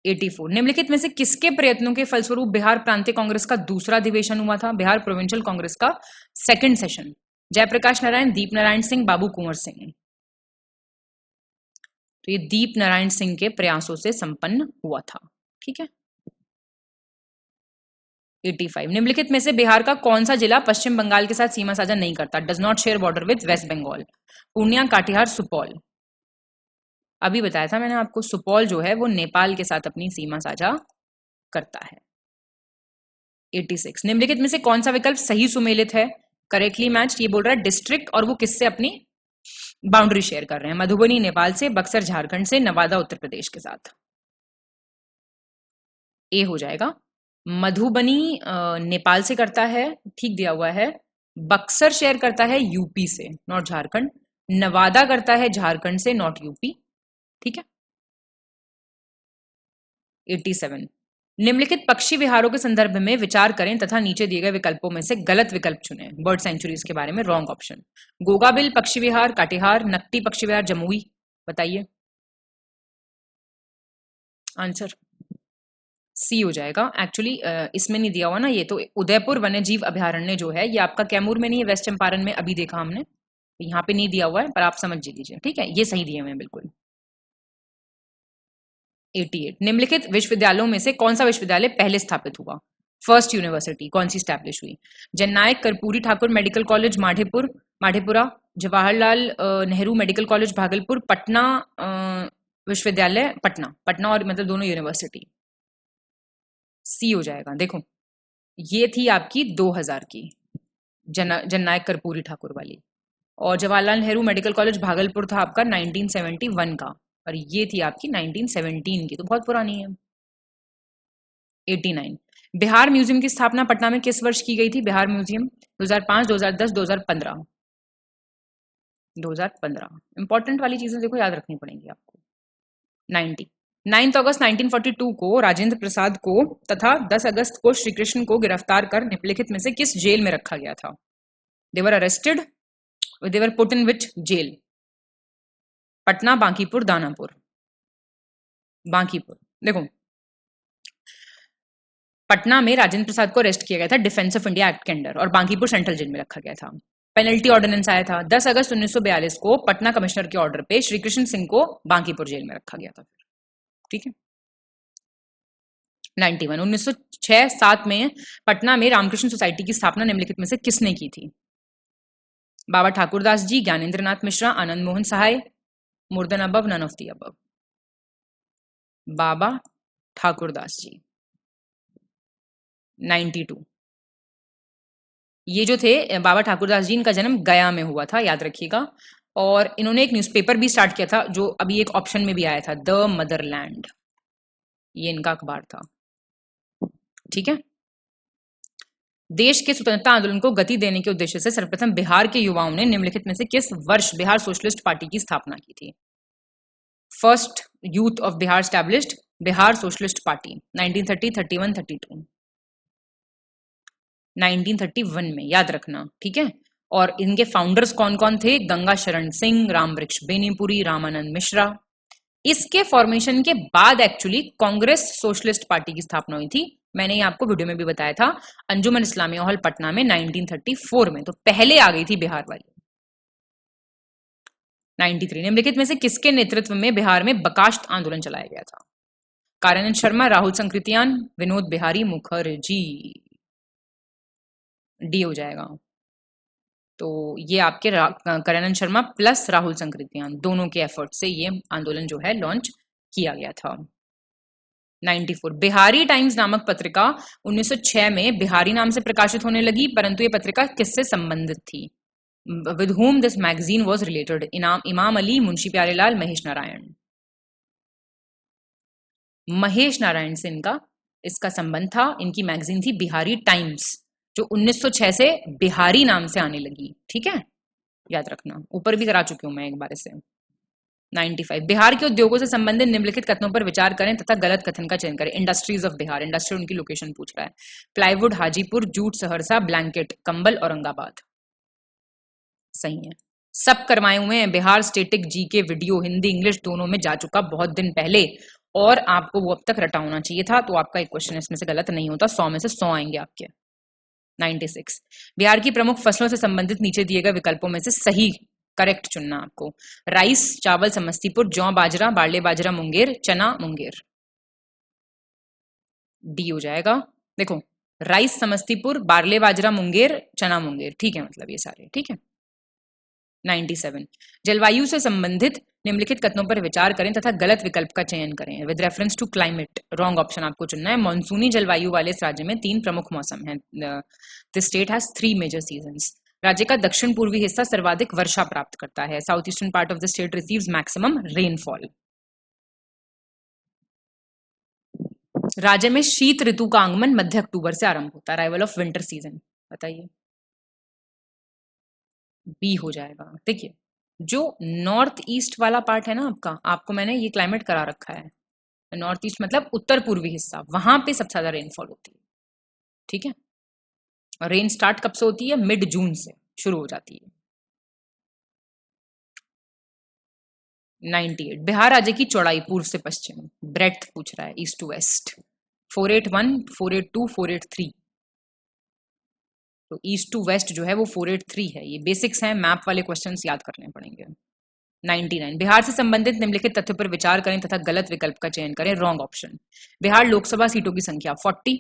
84, निम्नलिखित में से किसके प्रयत्नों के फलस्वरूप बिहार प्रांतीय कांग्रेस का दूसरा अधिवेशन हुआ था? बिहार प्रोविंशियल कांग्रेस का सेकंड सेशन। जयप्रकाश नारायण, दीप नारायण सिंह, बाबू कुंवर सिंह। तो ये दीप नारायण सिंह के प्रयासों से संपन्न हुआ था। ठीक है। 85, निम्नलिखित में से बिहार का कौन सा जिला पश्चिम बंगाल के साथ सीमा साझा नहीं करता, does not share border with west Bengal? Purnia, Katihar, Supaul. अभी बताया था मैंने आपको, सुपौल जो है वो नेपाल के साथ अपनी सीमा साझा करता है। 86, निम्नलिखित में से कौन सा विकल्प सही सुमेलित है, करेक्टली मैच? ये बोल रहा है डिस्ट्रिक्ट और वो किससे अपनी बाउंड्री शेयर कर रहे हैं? मधुबनी नेपाल से, बक्सर झारखंड से, नवादा उत्तर प्रदेश के साथ। ए हो जाएगा। मधुबनी नेपाल से करता है, ठीक दिया हुआ है। बक्सर शेयर करता है यूपी से, नॉट झारखंड। नवादा करता है झारखंड से, नॉट यूपी। ठीक है। 87, निम्नलिखित पक्षी विहारों के संदर्भ में विचार करें तथा नीचे दिए गए विकल्पों में से गलत विकल्प चुनें। बर्ड सेंचुरीज के बारे में रॉन्ग ऑप्शन। गोगाबिल पक्षी विहार काटिहार, नकटी पक्षी विहार जमुई। बताइए आंसर। सी हो जाएगा। एक्चुअली इसमें नहीं दिया हुआ ना, ये तो उदयपुर वन्य जीव अभयारण्य जो है ये आपका कैमूर में नहीं है, वेस्ट चंपारण में, अभी देखा हमने। यहाँ पे नहीं दिया हुआ है पर आप समझ लीजिए, ठीक है, ये सही दिए हुए हैं बिल्कुल। 88। निम्नलिखित विश्वविद्यालयों में से कौन सा विश्वविद्यालय पहले स्थापित हुआ? फर्स्ट यूनिवर्सिटी कौन सी स्टैब्लिश हुई? Jananayak Karpoori Thakur medical college Madhepura, Jawaharlal Nehru medical college Bhagalpur, Patna विश्वविद्यालय पटना और मतलब दोनों यूनिवर्सिटी। सी हो जाएगा। देखो ये थी आपकी 2000 की जननायक कर्पूरी ठाकुर वाली, और जवाहरलाल नेहरू मेडिकल कॉलेज भागलपुर था आपका 1971 का, और ये थी आपकी 1917 की, तो बहुत पुरानी है। 89। बिहार म्यूजियम की स्थापना पटना में किस वर्ष की गई थी? बिहार म्यूजियम 2005, 2010, 2015। 2015। इंपॉर्टेंट वाली चीजें देखो याद रखनी पड़ेंगी आपको। 90। 9 अगस्त 1942 को राजेंद्र प्रसाद को तथा 10 अगस्त को श्री कृष्ण को गिरफ्तार कर निम्नलिखित में से किस जेल में रखा गया था? They were arrested, they were put in which jail? Patna, Bankipur, Danapur? Bankipur. देखो पटना में राजेंद्र प्रसाद को अरेस्ट किया गया था डिफेंस ऑफ इंडिया एक्ट के अंडर, और बांकीपुर सेंट्रल जेल में रखा गया था। पेनल्टी ऑर्डिनेंस आया था 10 अगस्त 1942 को पटना कमिश्नर के ऑर्डर पे श्री कृष्ण सिंह को बांकीपुर जेल में रखा गया था। ठीक है। 91। 1906-7 में पटना में रामकृष्ण सोसाइटी की स्थापना निम्नलिखित में से किसने की थी? Baba Thakurdas ji, Gyanendra Nath Mishra, Anand Mohan Sahay, more than above, none of the above? Baba Thakurdas ji. 92। ये जो थे बाबा ठाकुरदास जी, इनका जन्म गया में हुआ था, याद रखिएगा, और इन्होंने एक न्यूज़पेपर भी स्टार्ट किया था जो अभी एक ऑप्शन में भी आया था, द मदरलैंड, ये इनका अखबार था। ठीक है। देश के स्वतंत्रता आंदोलन को गति देने के उद्देश्य से सर्वप्रथम बिहार के युवाओं ने निम्नलिखित में से किस वर्ष बिहार सोशलिस्ट पार्टी की स्थापना की थी? First youth of Bihar established Bihar socialist party 1930, 31, 32। 1931 में, याद रखना, ठीक है। और इनके फाउंडर्स कौन कौन थे? गंगा शरण सिंह, रामवृक्ष बेनीपुरी, रामानंद मिश्रा। इसके फॉर्मेशन के बाद एक्चुअली कांग्रेस सोशलिस्ट पार्टी की स्थापना हुई थी। मैंने ये आपको वीडियो में भी बताया था, अंजुमन इस्लामिया हॉल पटना में 1934 में, तो पहले आ गई थी बिहार वाली। 93। निम्नलिखित में से किसके नेतृत्व में बिहार में बकाष्ट आंदोलन चलाया गया था? कारानंद शर्मा, राहुल संकृतियान, विनोद बिहारी मुखर्जी? डी हो जाएगा। तो ये आपके कारानंद शर्मा प्लस राहुल संकृतियान दोनों के एफर्ट से ये आंदोलन जो है लॉन्च किया गया था। 94। बिहारी टाइम्स नामक पत्रिका 1906 में बिहारी नाम से प्रकाशित होने लगी, परंतु ये पत्रिका किससे संबंधित थी? With whom this magazine was related? इमाम अली, मुंशी प्यारेलाल, महेश नारायण? महेश नारायण से इनका इसका संबंध था। इनकी मैगजीन थी बिहारी टाइम्स, जो 1906 से बिहारी नाम से आने लगी। ठीक है, याद रखना, ऊपर भी करा चुकी हूं मैं एक बार इसे। 95। बिहार के उद्योगों से संबंधित निम्नलिखित कथनों पर विचार करें तथा गलत कथन का चयन करें। इंडस्ट्रीज ऑफ बिहार, इंडस्ट्री उनकी लोकेशन पूछ रहा है। Plywood Hajipur, jute Saharsa, blanket कंबल औरंगाबाद? सही है। सब करवाए हुए हैं Bihar static GK video, Hindi English दोनों में जा चुका बहुत दिन पहले, और आपको वो अब तक रटा होना चाहिए था, तो आपका एक क्वेश्चन इसमें से गलत नहीं होता। 100 में से 100 आएंगे आपके। 96। बिहार की प्रमुख फसलों से संबंधित नीचे दिए गए विकल्पों में से सही करेक्ट चुनना आपको। राइस चावल समस्तीपुर, जौ बाजरा, बारले बाजरा मुंगेर, चना मुंगेर? डी हो जाएगा। देखो राइस समस्तीपुर, बारले बाजरा मुंगेर, चना मुंगेर, ठीक है, मतलब ये सारे ठीक है। 97। जलवायु से संबंधित निम्नलिखित कथनों पर विचार करें तथा गलत विकल्प का चयन करें। With reference to climate, wrong option आपको चुनना है। मानसूनी जलवायु वाले इस राज्य में 3 प्रमुख मौसम हैं। The state has 3 major seasons. राज्य का दक्षिण पूर्वी हिस्सा सर्वाधिक वर्षा प्राप्त करता है। South eastern part of the state receives maximum rainfall. राज्य में शीत ऋतु का आगमन मध्य अक्टूबर से आरंभ होता है। अराइवल ऑफ विंटर सीजन, बताइए? बी हो जाएगा। देखिए जो नॉर्थ ईस्ट वाला पार्ट है ना आपका, आपको मैंने ये क्लाइमेट करा रखा है। नॉर्थ ईस्ट मतलब उत्तर पूर्वी हिस्सा, वहां पे सबसे ज्यादा रेनफॉल होती है। ठीक है, और रेन स्टार्ट कब से होती है? मिड जून से शुरू हो जाती है। 98। बिहार राज्य की चौड़ाई पूर्व से पश्चिम, ब्रेड्थ पूछ रहा है, ईस्ट टू वेस्ट। 481, 482, 483? तो ईस्ट टू वेस्ट जो है वो 483 है। ये बेसिक्स हैं, मैप वाले क्वेश्चंस याद करने पड़ेंगे। 99, बिहार से संबंधित निम्नलिखित तथ्य पर विचार करें तथा गलत विकल्प का चयन करें। Wrong option. बिहार लोकसभा सीटों की संख्या 40,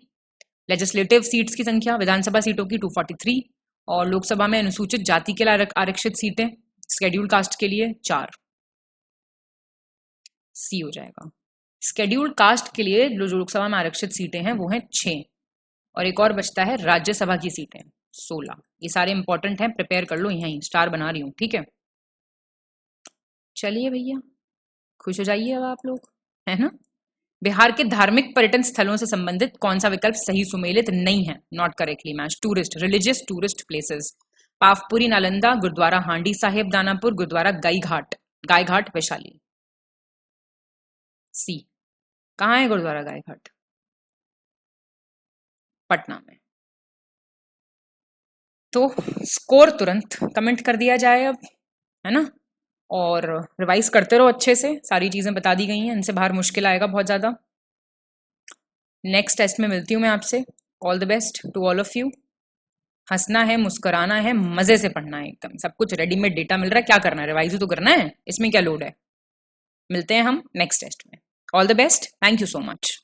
लेजिस्लेटिव सीट्स की संख्या विधानसभा सीटों की 243 और लोकसभा में अनुसूचित जाति के लिए आरक्षित सीटें शेड्यूल कास्ट के लिए 4। सी हो जाएगा। शेड्यूल कास्ट के लिए जो लोकसभा में आरक्षित सीटें हैं वो हैं 6 और एक और बचता है राज्यसभा की सीटें 16। ये सारे इंपॉर्टेंट हैं, प्रिपेयर कर लो, यहीं स्टार बना रही हूँ, ठीक है। चलिए भैया, खुश हो जाइए अब आप लोग, है ना। बिहार के धार्मिक पर्यटन स्थलों से संबंधित कौन सा विकल्प सही सुमेलित नहीं है? Not correctly match. Tourist, religious tourist places, Pawapuri Nalanda, Gurudwara Handi Sahib Danapur, gurdwara गाय घाट वैशाली। सी। कहाँ है गुरुद्वारा गाय घाट? पटना में। तो स्कोर तुरंत कमेंट कर दिया जाए अब, है ना। और रिवाइज करते रहो अच्छे से, सारी चीजें बता दी गई हैं, इनसे बाहर मुश्किल आएगा बहुत ज्यादा। नेक्स्ट टेस्ट में मिलती हूँ मैं आपसे। All the best to all of you. हंसना है, मुस्कुराना है, मजे से पढ़ना है, एकदम सब कुछ रेडीमेड डेटा मिल रहा है, क्या करना है, रिवाइज तो करना है, इसमें क्या लोड है। मिलते हैं हम नेक्स्ट टेस्ट में। All the best, thank you so much.